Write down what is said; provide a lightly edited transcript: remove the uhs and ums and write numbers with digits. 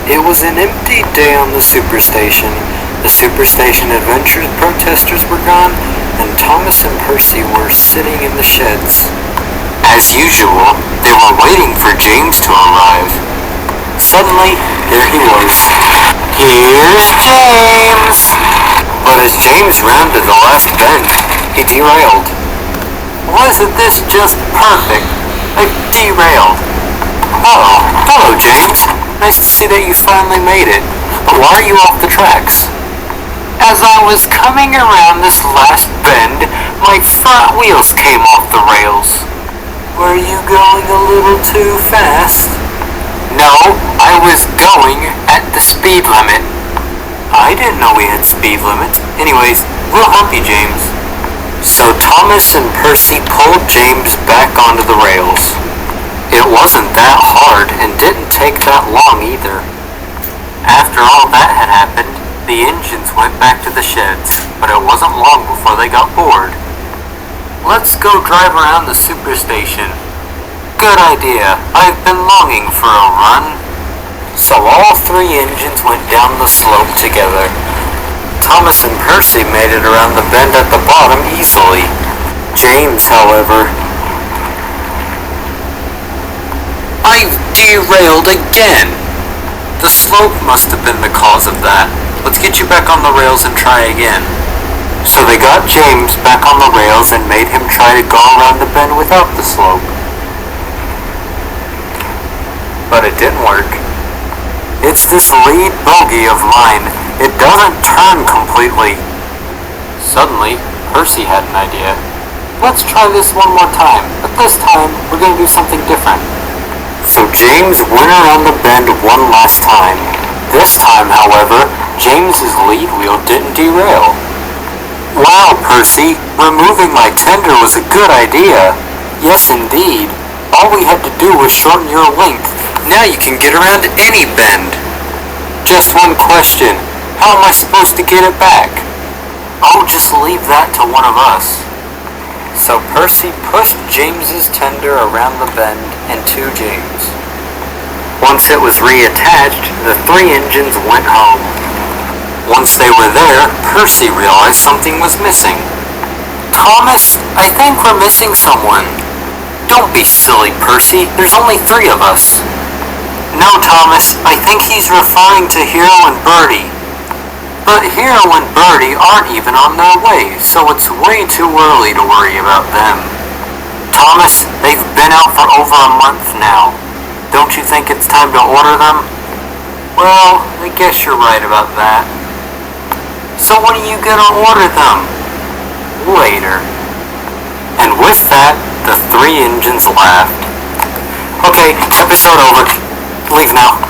It was an empty day on the Superstation. The Superstation Adventures protesters were gone, and Thomas and Percy were sitting in the sheds. As usual, they were waiting for James to arrive. Suddenly, there he was. Here's James! But as James rounded the last bend, he derailed. Wasn't this just perfect? I derailed. Hello, James. Nice to see that you finally made it. But why are you off the tracks? As I was coming around this last bend, my front wheels came off the rails. Were you going a little too fast? No, I was going at the speed limit. I didn't know we had speed limits. Anyways, we'll help you, James. So Thomas and Percy pulled James back onto the rails. It wasn't that hard and didn't take that long either. After all that had happened, the engines went back to the sheds, but it wasn't long before they got bored. Let's go drive around the Superstation. Good idea. I've been longing for a run. So all three engines went down the slope together. Thomas and Percy made it around the bend at the bottom easily. James, however... I've derailed again! The slope must have been the cause of that. Let's get you back on the rails and try again. So they got James back on the rails and made him try to go around the bend without the slope. But it didn't work. It's this lead bogie of mine. It doesn't turn completely. Suddenly, Percy had an idea. Let's try this one more time, but this time we're going to do something different. So James went around the bend one last time. This time, however, James's lead wheel didn't derail. Wow, Percy, removing my tender was a good idea. Yes, indeed. All we had to do was shorten your length. Now you can get around any bend. Just one question. How am I supposed to get it back? Oh, just leave that to one of us. So Percy pushed James's tender around the bend and to James. Once it was reattached, the three engines went home. Once they were there, Percy realized something was missing. Thomas, I think we're missing someone. Don't be silly, Percy. There's only three of us. No, Thomas, I think he's referring to Hero and Birdie. But Hero and Birdie aren't even on their way, so it's way too early to worry about them. Thomas, they've been out for over a month now. Don't you think it's time to order them? Well, I guess you're right about that. So when are you gonna order them? Later. And with that, the three engines laughed. Okay, episode over. Leave now.